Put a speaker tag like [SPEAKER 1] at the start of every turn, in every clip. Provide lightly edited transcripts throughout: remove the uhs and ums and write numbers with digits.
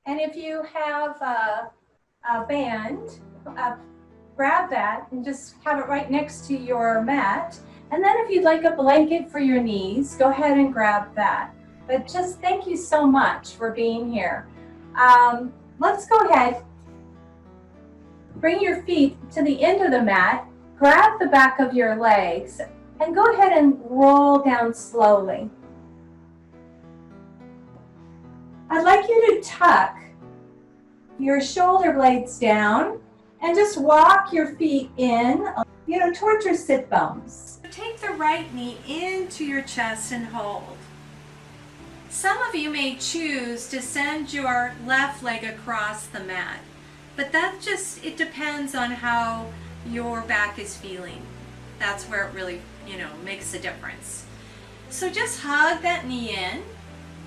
[SPEAKER 1] And if you have a band, grab that and just have it right next to your mat. And then if you'd like a blanket for your knees, go ahead and grab that. But just thank you so much for being here. Let's go ahead, bring your feet to the end of the mat, grab the back of your legs, and go ahead and roll down slowly. I'd like you to tuck your shoulder blades down and just walk your feet in, towards your sit bones. Take the right knee into your chest and hold. Some of you may choose to send your left leg across the mat, but it depends on how your back is feeling. That's where it really, makes a difference. So just hug that knee in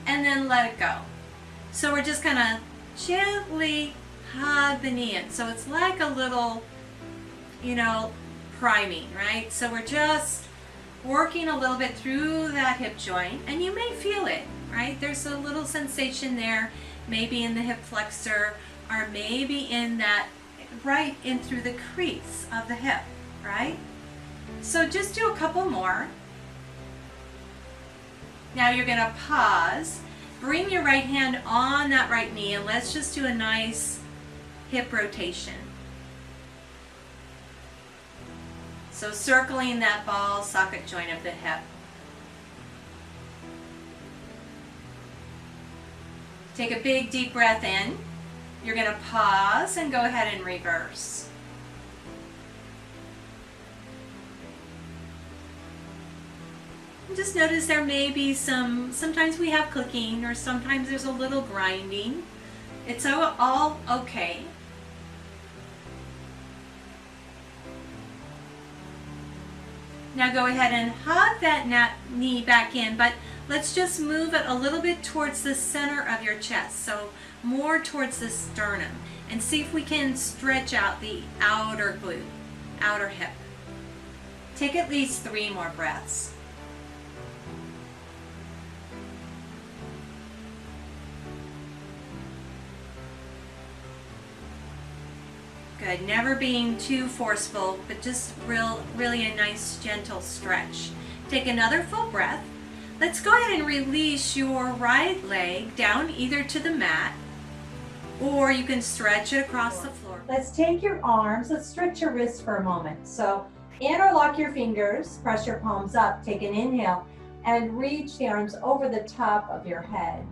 [SPEAKER 1] and then let it go. So we're just gonna gently hug the knee in. So it's like a little, priming, right? So we're just working a little bit through that hip joint, and you may feel it, right? There's a little sensation there, maybe in the hip flexor, or maybe in that, right in through the crease of the hip, right? So just do a couple more. Now you're gonna pause, bring your right hand on that right knee, and let's just do a nice hip rotation. So circling that ball socket joint of the hip. Take a big deep breath in. You're going to pause and go ahead and reverse. And just notice there may be sometimes we have clicking, or sometimes there's a little grinding. It's all okay. Now go ahead and hug that knee back in, but let's just move it a little bit towards the center of your chest, so more towards the sternum, and see if we can stretch out the outer glute, outer hip. Take at least 3 more breaths. Good. Never being too forceful, but just really a nice gentle stretch. Take another full breath. Let's go ahead and release your right leg down either to the mat, or you can stretch it across the floor. Let's take your arms, let's stretch your wrists for a moment. So interlock your fingers, press your palms up, take an inhale, and reach the arms over the top of your head.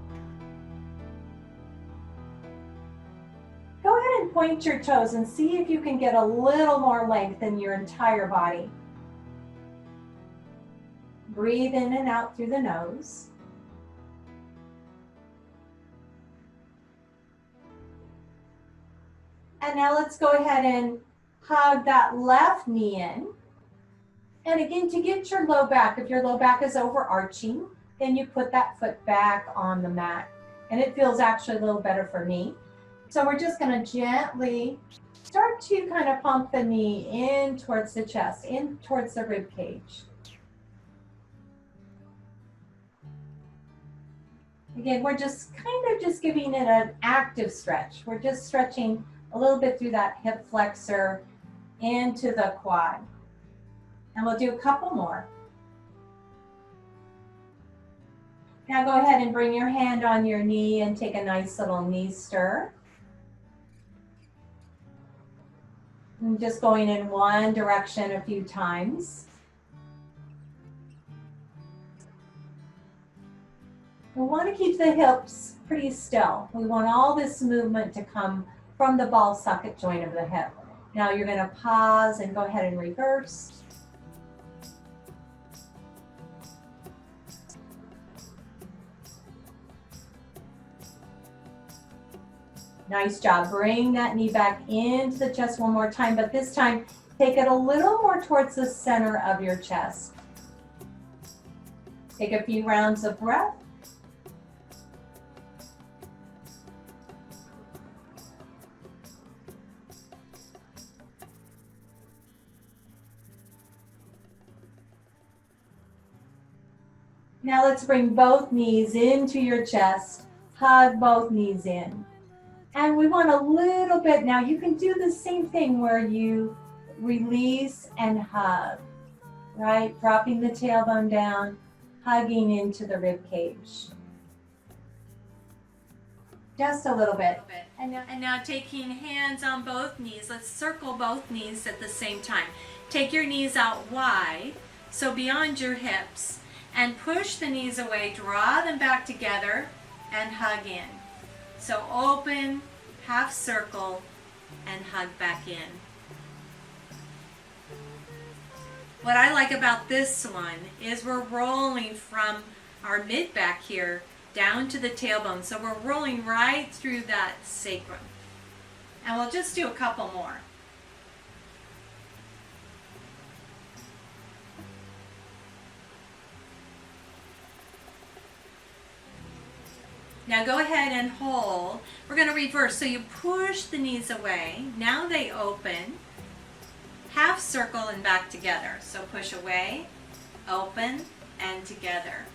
[SPEAKER 1] Go ahead and point your toes and see if you can get a little more length in your entire body. Breathe in and out through the nose. And now let's go ahead and hug that left knee in. And again, to get your low back, if your low back is overarching, then you put that foot back on the mat. And it feels actually a little better for me. So we're just going to gently start to kind of pump the knee in towards the chest, in towards the rib cage. Again, we're just giving it an active stretch. We're just stretching a little bit through that hip flexor into the quad. And we'll do a couple more. Now go ahead and bring your hand on your knee and take a nice little knee stir. And just going in one direction a few times. We want to keep the hips pretty still. We want all this movement to come from the ball socket joint of the hip. Now you're going to pause and go ahead and reverse. Nice job. Bring that knee back into the chest one more time, but this time take it a little more towards the center of your chest. Take a few rounds of breath. Now let's bring both knees into your chest. Hug both knees in. And we want a little bit, now you can do the same thing where you release and hug, right? Dropping the tailbone down, hugging into the rib cage. Just a little bit.
[SPEAKER 2] And now taking hands on both knees, let's circle both knees at the same time. Take your knees out wide, so beyond your hips, and push the knees away, draw them back together, and hug in. So open, half circle, and hug back in. What I like about this one is we're rolling from our mid back here down to the tailbone. So we're rolling right through that sacrum. And we'll just do a couple more. Now go ahead and hold. We're going to reverse. So you push the knees away. Now they open. Half circle and back together. So push away, open, and together.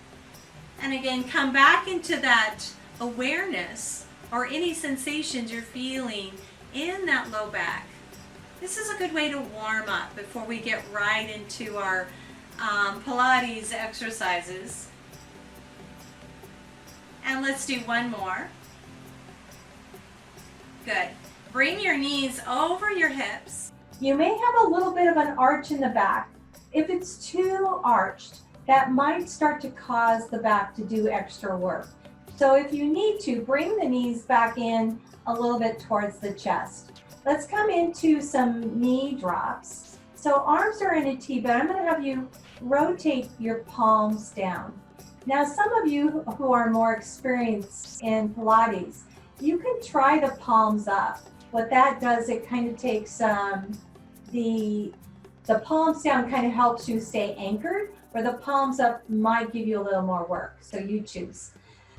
[SPEAKER 2] And again, come back into that awareness or any sensations you're feeling in that low back. This is a good way to warm up before we get right into our Pilates exercises. And let's do one more. Good. Bring your knees over your hips.
[SPEAKER 1] You may have a little bit of an arch in the back. If it's too arched, that might start to cause the back to do extra work. So if you need to, bring the knees back in a little bit towards the chest. Let's come into some knee drops. So arms are in a T, but I'm going to have you rotate your palms down. Now, some of you who are more experienced in Pilates, you can try the palms up. What that does, it kind of takes the palms down, kind of helps you stay anchored, where the palms up might give you a little more work. So you choose.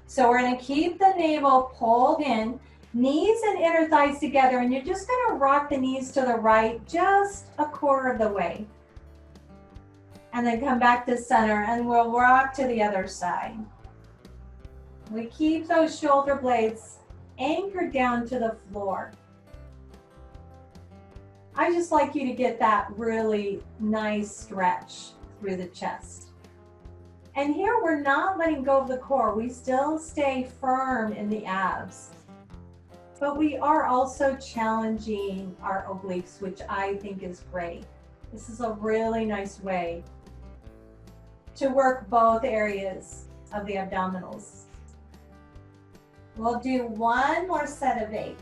[SPEAKER 1] So we're going to keep the navel pulled in, knees and inner thighs together, and you're just going to rock the knees to the right just a quarter of the way. And then come back to center, and we'll rock to the other side. We keep those shoulder blades anchored down to the floor. I just like you to get that really nice stretch through the chest. And here we're not letting go of the core. We still stay firm in the abs. But we are also challenging our obliques, which I think is great. This is a really nice way to work both areas of the abdominals. We'll do one more set of 8.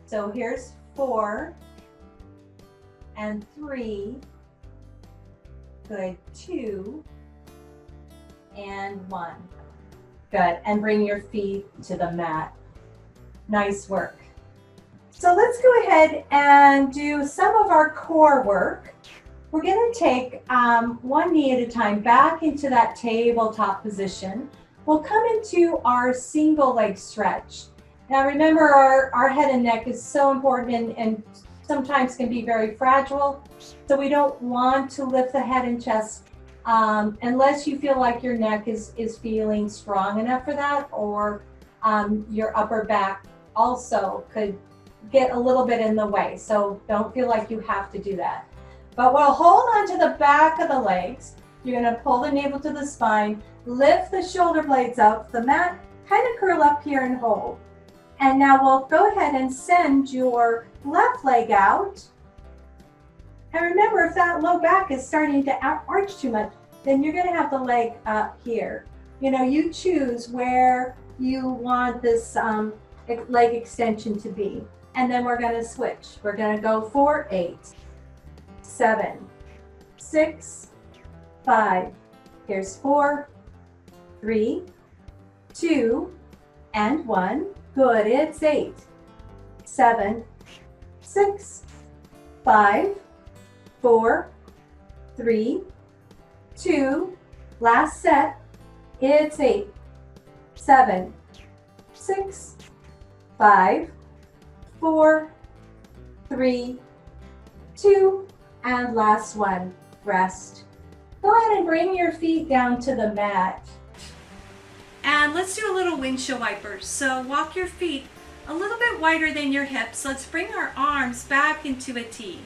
[SPEAKER 1] So here's 4 and 3, good, 2 and 1. Good, and bring your feet to the mat. Nice work. So let's go ahead and do some of our core work. We're going to take one knee at a time back into that tabletop position. We'll come into our single leg stretch. Now remember, our head and neck is so important and sometimes can be very fragile. So we don't want to lift the head and chest unless you feel like your neck is feeling strong enough for that, or your upper back also could get a little bit in the way. So don't feel like you have to do that. But we'll hold on to the back of the legs. You're going to pull the navel to the spine, lift the shoulder blades out the mat, kind of curl up here and hold. And now we'll go ahead and send your left leg out. And remember, if that low back is starting to arch too much, then you're going to have the leg up here. You know, you choose where you want this leg extension to be. And then we're going to switch. We're going to go for 8, 7, 6, 5. Here's 4, 3, 2, and 1. Good, it's 8, 7, 6, 5, 4, 3, 2, last set, it's 8, 7, 6, 5, 4, 3, 2, And last one, rest. Go ahead and bring your feet down to the mat.
[SPEAKER 2] And let's do a little windshield wipers. So walk your feet a little bit wider than your hips. Let's bring our arms back into a T.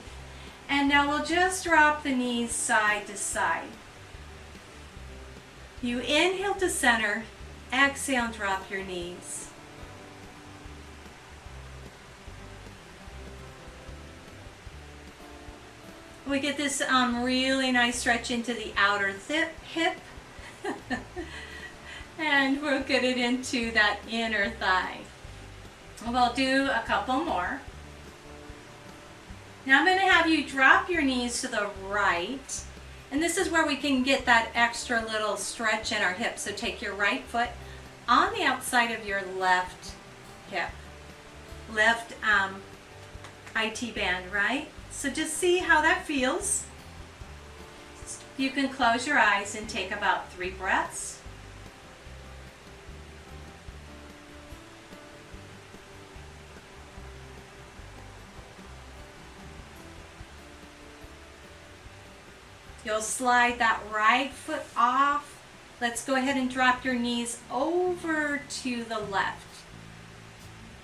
[SPEAKER 2] And now we'll just drop the knees side to side. You inhale to center, exhale and drop your knees. We get this really nice stretch into the outer hip. And we'll get it into that inner thigh. We'll do a couple more. Now I'm going to have you drop your knees to the right. And this is where we can get that extra little stretch in our hips. So take your right foot on the outside of your left hip. Left IT band, right? So just see how that feels. You can close your eyes and take about 3 breaths. You'll slide that right foot off. Let's go ahead and drop your knees over to the left.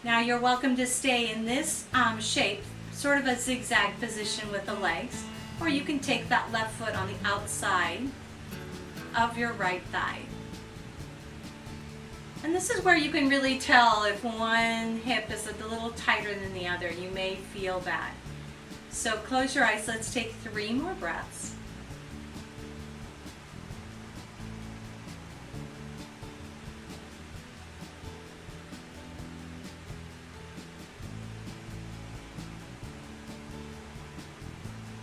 [SPEAKER 2] Now you're welcome to stay in this shape, sort of a zigzag position with the legs, or you can take that left foot on the outside of your right thigh. And this is where you can really tell if one hip is a little tighter than the other. You may feel that. So close your eyes. Let's take 3 more breaths.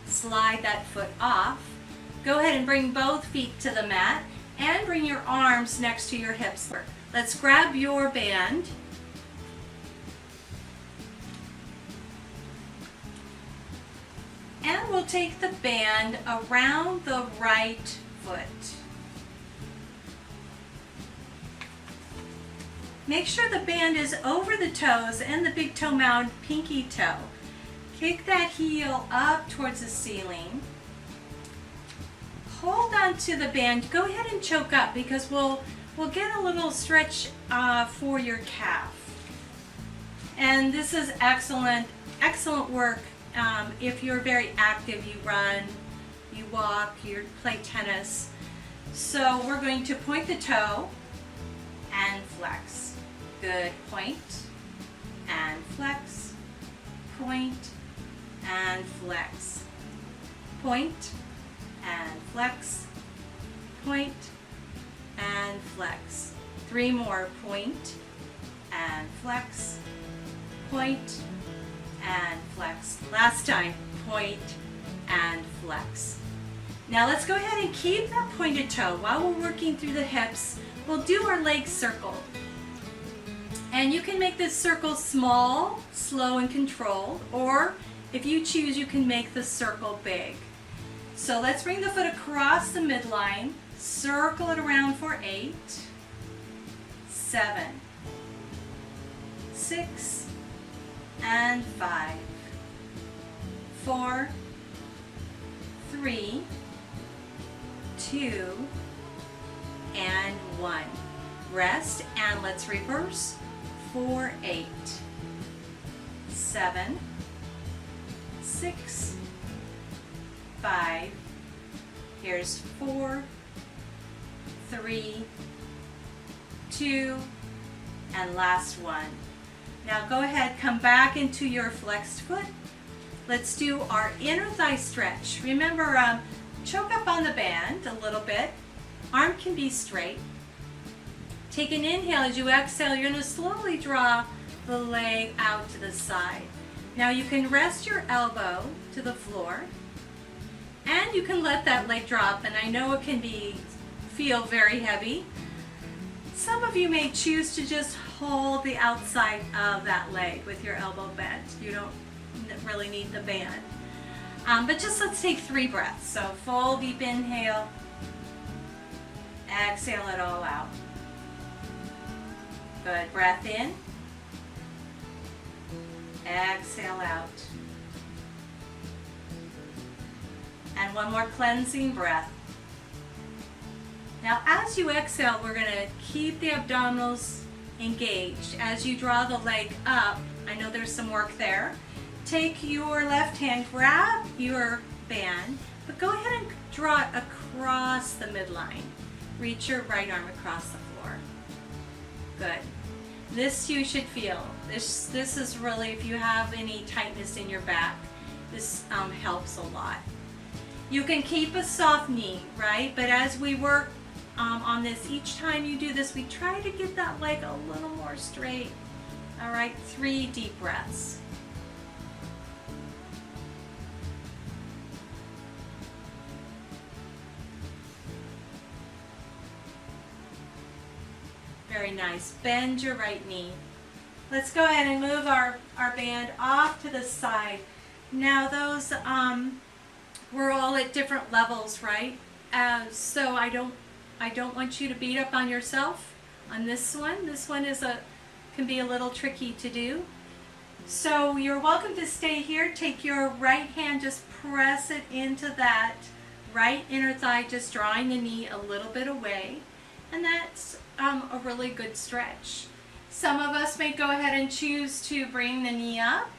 [SPEAKER 2] Slide that foot off. Go ahead and bring both feet to the mat and bring your arms next to your hips. Let's grab your band. And we'll take the band around the right foot. Make sure the band is over the toes and the big toe mound, pinky toe. Kick that heel up towards the ceiling. Hold on to the band. Go ahead and choke up because we'll get a little stretch for your calf. And this is excellent work if you're very active. You run, you walk, you play tennis. So we're going to point the toe and flex. Good. Point and flex. Point and flex. Point and flex. Point and flex. 3 more. Point and flex. Point and flex. Last time. Point and flex. Now let's go ahead and keep that pointed toe while we're working through the hips. We'll do our leg circle. And you can make this circle small, slow, and controlled, or if you choose, you can make the circle big. So let's bring the foot across the midline, circle it around for 8, 7, 6, and 5, 4, 3, 2, and 1. Rest, and let's reverse. 4, 8, 7, 6, 5, here's 4, 3, 2, and last one. Now go ahead, come back into your flexed foot. Let's do our inner thigh stretch. Remember, choke up on the band a little bit. Arm can be straight. Take an inhale. As you exhale, you're going to slowly draw the leg out to the side. Now you can rest your elbow to the floor and you can let that leg drop, and I know it can feel very heavy. Some of you may choose to just hold the outside of that leg with your elbow bent. You don't really need the band. But just let's take 3 breaths. So full deep inhale, exhale it all out. Good. Breath in. Exhale out. And one more cleansing breath. Now as you exhale, we're going to keep the abdominals engaged. As you draw the leg up, I know there's some work there. Take your left hand, grab your band, but go ahead and draw it across the midline. Reach your right arm across the floor. Good. This you should feel. This is really, if you have any tightness in your back, this helps a lot. You can keep a soft knee, right? But as we work on this, each time you do this, we try to get that leg a little more straight. All right, 3 deep breaths. Very nice. Bend your right knee. Let's go ahead and move our band off to the side. Now those, we're all at different levels, right? So I don't want you to beat up on yourself on this one. This one can be a little tricky to do. So you're welcome to stay here. Take your right hand, just press it into that right inner thigh, just drawing the knee a little bit away. And that's a really good stretch. Some of us may go ahead and choose to bring the knee up,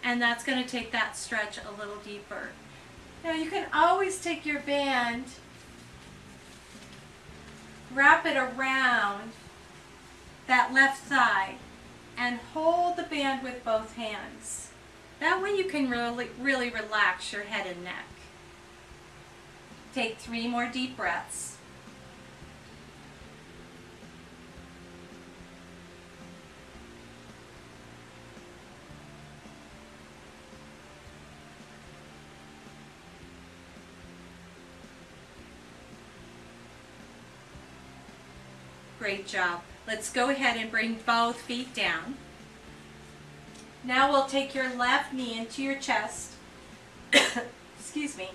[SPEAKER 2] and that's going to take that stretch a little deeper. Now you can always take your band, wrap it around that left thigh, and hold the band with both hands. That way you can really relax your head and neck. Take 3 more deep breaths. Great job. Let's go ahead and bring both feet down. Now we'll take your left knee into your chest. Excuse me.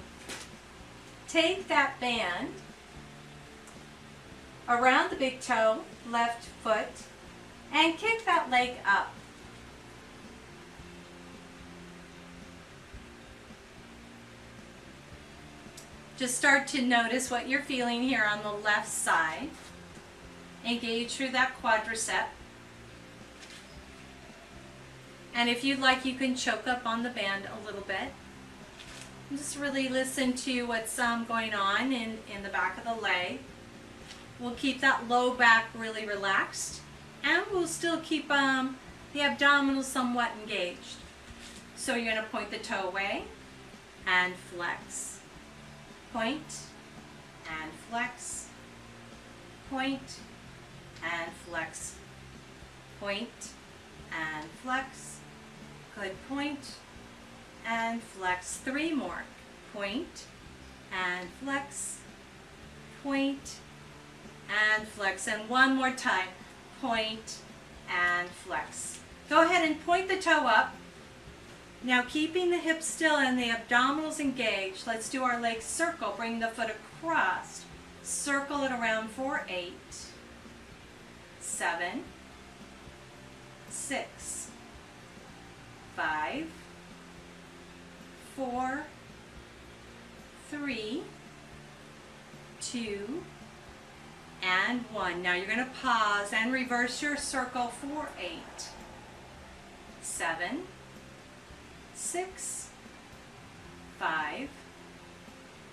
[SPEAKER 2] Take that band around the big toe, left foot, and kick that leg up. Just start to notice what you're feeling here on the left side. Engage through that quadricep. And if you'd like, you can choke up on the band a little bit. Just really listen to what's going on in the back of the leg. We'll keep that low back really relaxed, and we'll still keep the abdominals somewhat engaged. So you're going to point the toe away and flex. Point and flex. Point and flex, point and flex, good, point and flex, 3 more, point and flex, point and flex, and 1 more time, point and flex. Go ahead and point the toe up. Now keeping the hips still and the abdominals engaged, let's do our leg circle. Bring the foot across, circle it around for 8, 7, 6, 5, 4, 3, 2, and 1. Now you're going to pause and reverse your circle for 8, 7, 6, 5,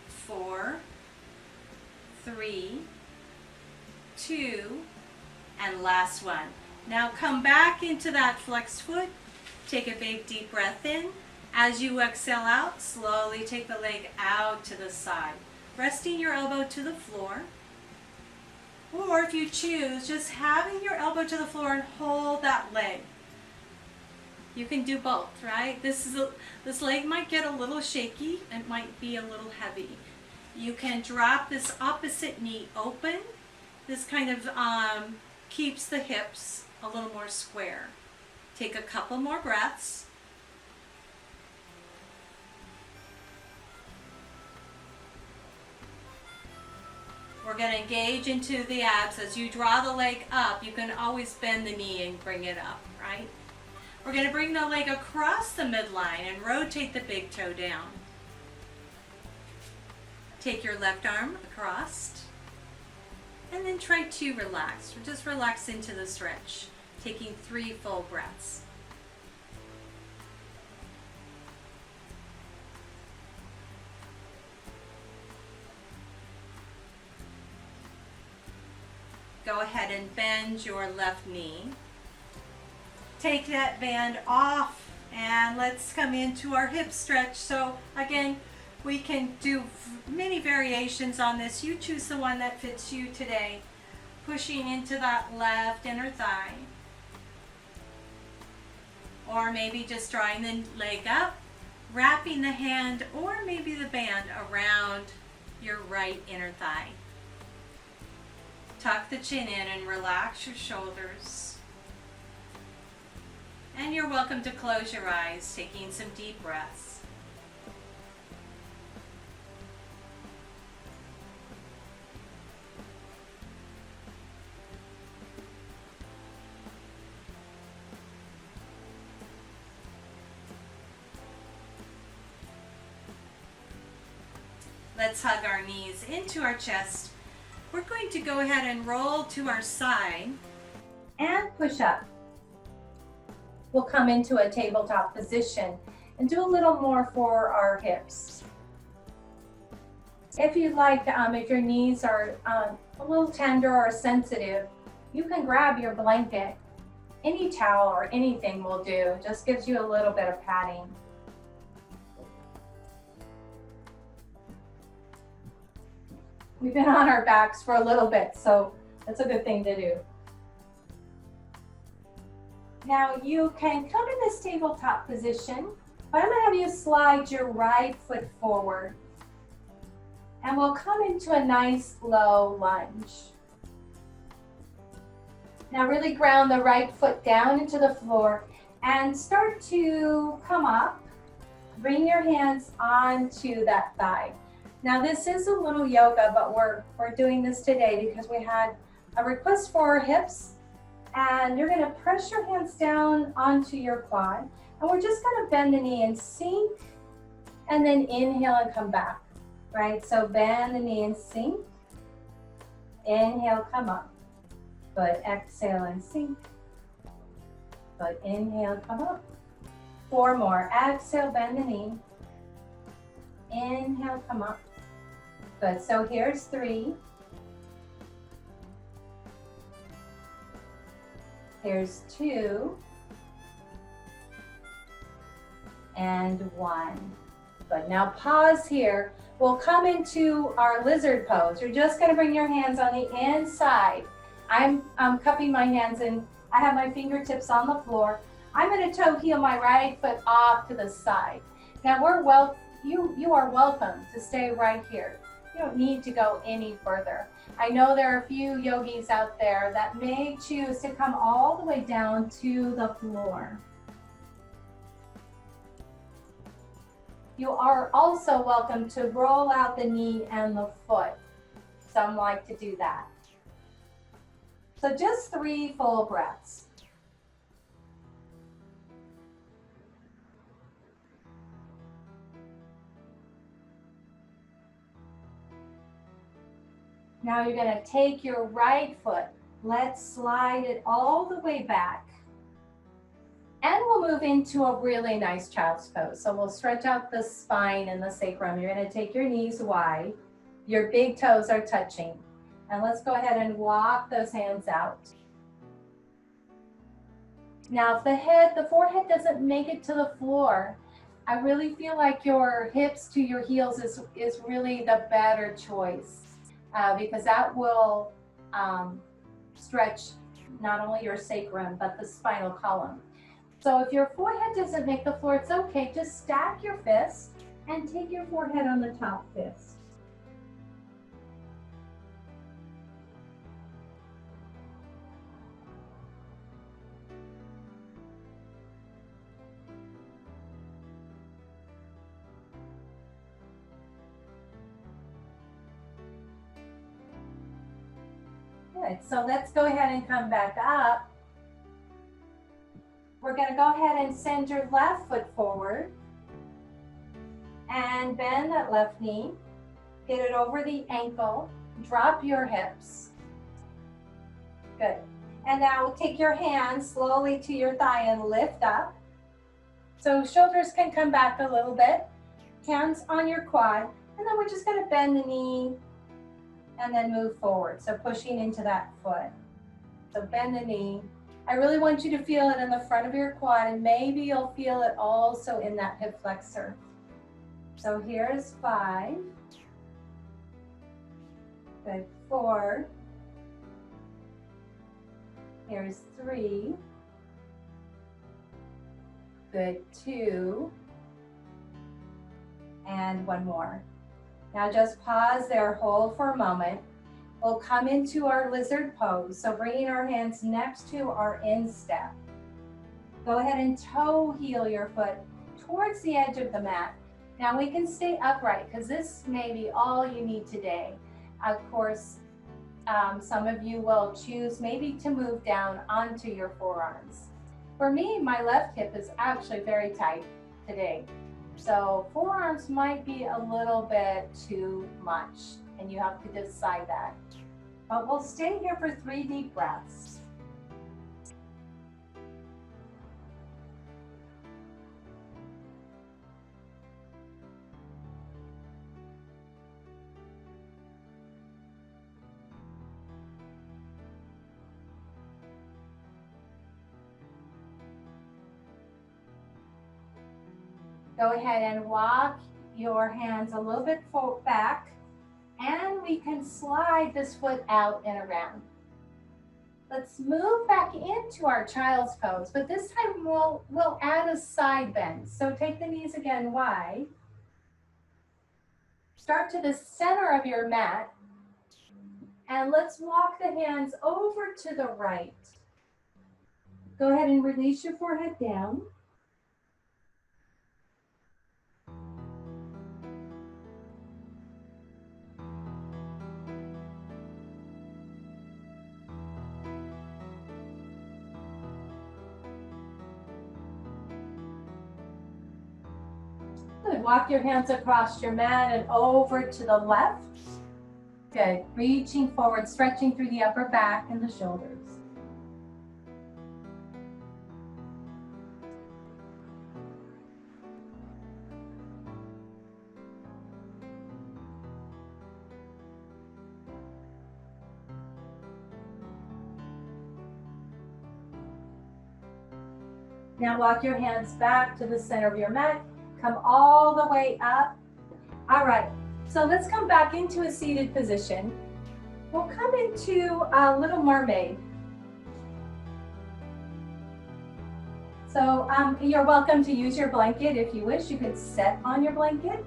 [SPEAKER 2] 4, 3, 2, and last one. Now come back into that flexed foot. Take a big deep breath in. As you exhale out, slowly take the leg out to the side, resting your elbow to the floor. Or if you choose, just having your elbow to the floor and hold that leg. You can do both, right? This leg might get a little shaky. It might be a little heavy. You can drop this opposite knee open. This kind of keeps the hips a little more square. Take a couple more breaths. We're going to engage into the abs. As you draw the leg up, you can always bend the knee and bring it up, right? We're going to bring the leg across the midline and rotate the big toe down. Take your left arm across and then try to relax. Just relax into the stretch, taking 3 full breaths. Go ahead and bend your left knee. Take that band off and let's come into our hip stretch. So again, we can do many variations on this. You choose the one that fits you today. Pushing into that left inner thigh. Or maybe just drawing the leg up, wrapping the hand or maybe the band around your right inner thigh. Tuck the chin in and relax your shoulders. And you're welcome to close your eyes, taking some deep breaths. Let's hug our knees into our chest. We're going to go ahead and roll to our side
[SPEAKER 1] and push up. We'll come into a tabletop position and do a little more for our hips. If you'd like, if your knees are a little tender or sensitive, you can grab your blanket. Any towel or anything will do, just gives you a little bit of padding. We've been on our backs for a little bit, so that's a good thing to do. Now you can come in this tabletop position, but I'm going to have you slide your right foot forward. And we'll come into a nice low lunge. Now really ground the right foot down into the floor and start to come up. Bring your hands onto that thigh. Now this is a little yoga, but we're doing this today because we had a request for our hips. And you're going to press your hands down onto your quad. And we're just going to bend the knee and sink. And then inhale and come back. Right? So bend the knee and sink. Inhale, come up. Good. Exhale and sink. Good. Inhale, come up. 4 more. Exhale, bend the knee. Inhale, come up. Good. So here's 3. Here's 2. And 1. Good. Now pause here. We'll come into our lizard pose. You're just going to bring your hands on the inside. I'm cupping my hands and I have my fingertips on the floor. I'm going to toe heel my right foot off to the side. Now you are welcome to stay right here. You don't need to go any further. I know there are a few yogis out there that may choose to come all the way down to the floor. You are also welcome to roll out the knee and the foot. Some like to do that. So just 3 full breaths. Now you're going to take your right foot. Let's slide it all the way back. And we'll move into a really nice child's pose. So we'll stretch out the spine and the sacrum. You're going to take your knees wide. Your big toes are touching. And let's go ahead and walk those hands out. Now if the forehead doesn't make it to the floor, I really feel like your hips to your heels is really the better choice. Because that will stretch not only your sacrum, but the spinal column. So if your forehead doesn't make the floor, it's okay. Just stack your fists and take your forehead on the top fist. Good. So let's go ahead and come back up. We're going to go ahead and send your left foot forward and bend that left knee. Get it over the ankle. Drop your hips. Good. And now take your hands slowly to your thigh and lift up. So shoulders can come back a little bit. Hands on your quad. And then we're just going to bend the knee and then move forward. So pushing into that foot. So bend the knee. I really want you to feel it in the front of your quad, and maybe you'll feel it also in that hip flexor. So here's 5. Good. 4. Here's 3. Good. 2. And 1 more. Now just pause there, hold for a moment. We'll come into our lizard pose. So bringing our hands next to our instep. Go ahead and toe heel your foot towards the edge of the mat. Now we can stay upright because this may be all you need today. Of course, some of you will choose maybe to move down onto your forearms. For me, my left hip is actually very tight today. So forearms might be a little bit too much, and you have to decide that. But we'll stay here for 3 deep breaths. Go ahead and walk your hands a little bit back, and we can slide this foot out and around. Let's move back into our child's pose, but this time we'll add a side bend. So take the knees again wide. Start to the center of your mat, and let's walk the hands over to the right. Go ahead and release your forehead down. Good. Walk your hands across your mat and over to the left. Good. Reaching forward, stretching through the upper back and the shoulders. Now walk your hands back to the center of your mat. Come all the way up. All right, so let's come back into a seated position. We'll come into a little mermaid. So you're welcome to use your blanket if you wish. You could sit on your blanket.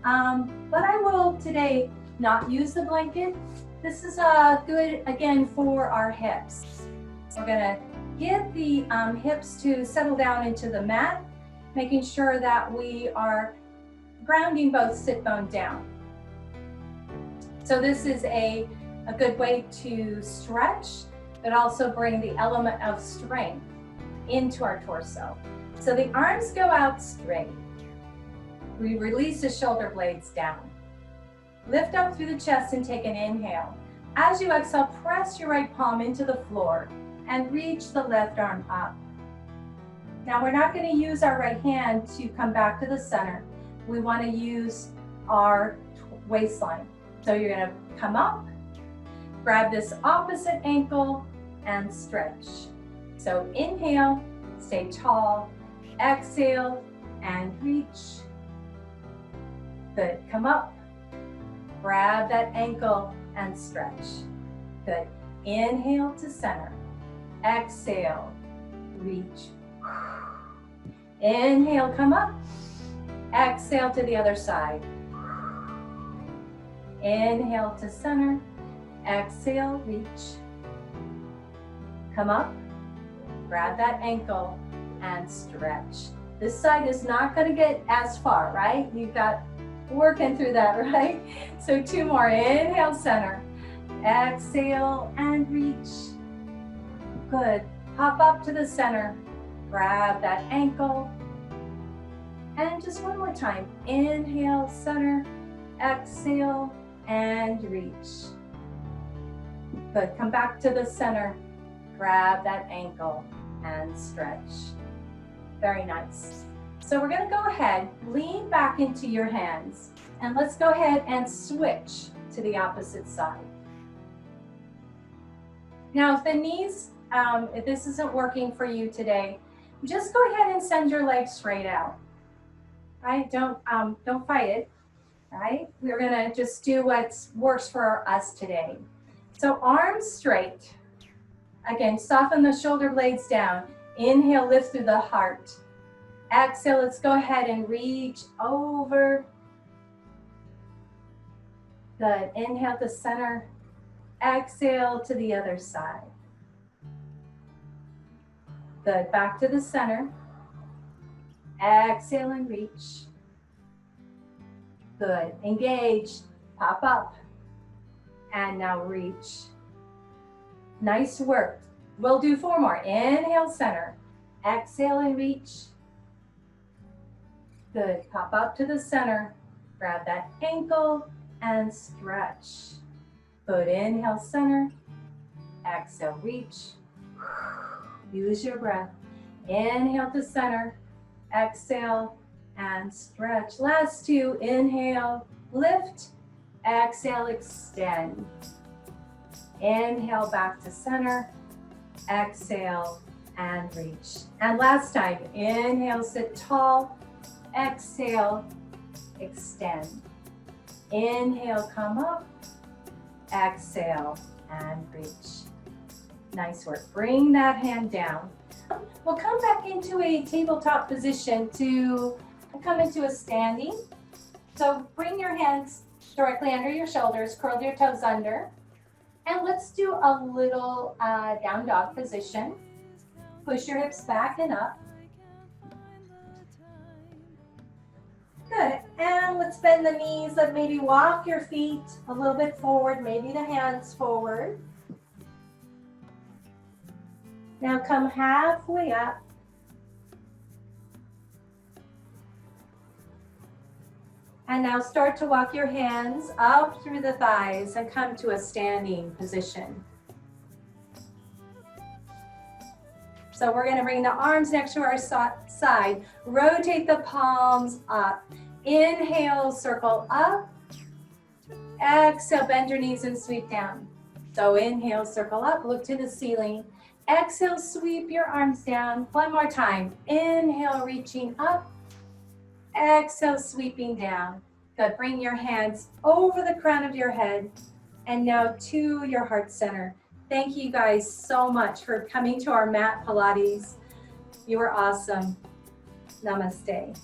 [SPEAKER 1] But I will today not use the blanket. This is good, again, for our hips. We're gonna get the hips to settle down into the mat, making sure that we are grounding both sit bone down. So this is a good way to stretch, but also bring the element of strength into our torso. So the arms go out straight. We release the shoulder blades down. Lift up through the chest and take an inhale. As you exhale, press your right palm into the floor and reach the left arm up. Now we're not going to use our right hand to come back to the center. We want to use our waistline. So you're going to come up, grab this opposite ankle and stretch. So inhale, stay tall, exhale and reach. Good, come up, grab that ankle and stretch. Good, inhale to center, exhale, reach. Inhale, come up. Exhale to the other side. Inhale to center. Exhale, reach. Come up. Grab that ankle and stretch. This side is not going to get as far, right? You've got working through that, right? So 2 more. Inhale, center. Exhale and reach. Good. Hop up to the center. Grab that ankle. And just one more time. Inhale, center. Exhale and reach. Good. Come back to the center. Grab that ankle and stretch. Very nice. So we're going to go ahead, lean back into your hands, and let's go ahead and switch to the opposite side. Now, if the knees, if this isn't working for you today, just go ahead and send your legs straight out. Right? Don't fight it. Right? We're going to just do what works for us today. So arms straight. Again, soften the shoulder blades down. Inhale, lift through the heart. Exhale, let's go ahead and reach over. Good. Inhale to center. Exhale to the other side. Good. Back to the center. Exhale and reach. Good. Engage. Pop up. And now reach. Nice work. We'll do 4 more. Inhale, center. Exhale and reach. Good. Pop up to the center. Grab that ankle and stretch. Good. Inhale, center. Exhale, reach. Use your breath. Inhale to center. Exhale and stretch. Last 2. Inhale, lift. Exhale, extend. Inhale, back to center. Exhale and reach. And last time. Inhale, sit tall. Exhale, extend. Inhale, come up. Exhale and reach. Nice work. Bring that hand down. We'll come back into a tabletop position to come into a standing. So bring your hands directly under your shoulders, curl your toes under. And let's do a little down dog position. Push your hips back and up. Good. And let's bend the knees. Let maybe walk your feet a little bit forward, maybe the hands forward. Now come halfway up. And now start to walk your hands up through the thighs and come to a standing position. So we're going to bring the arms next to our side. Rotate the palms up. Inhale, circle up. Exhale, bend your knees and sweep down. So inhale, circle up, look to the ceiling. Exhale, sweep your arms down. One more time. Inhale, reaching up. Exhale, sweeping down. Good. Bring your hands over the crown of your head and now to your heart center. Thank you guys so much for coming to our mat Pilates. You were awesome. Namaste.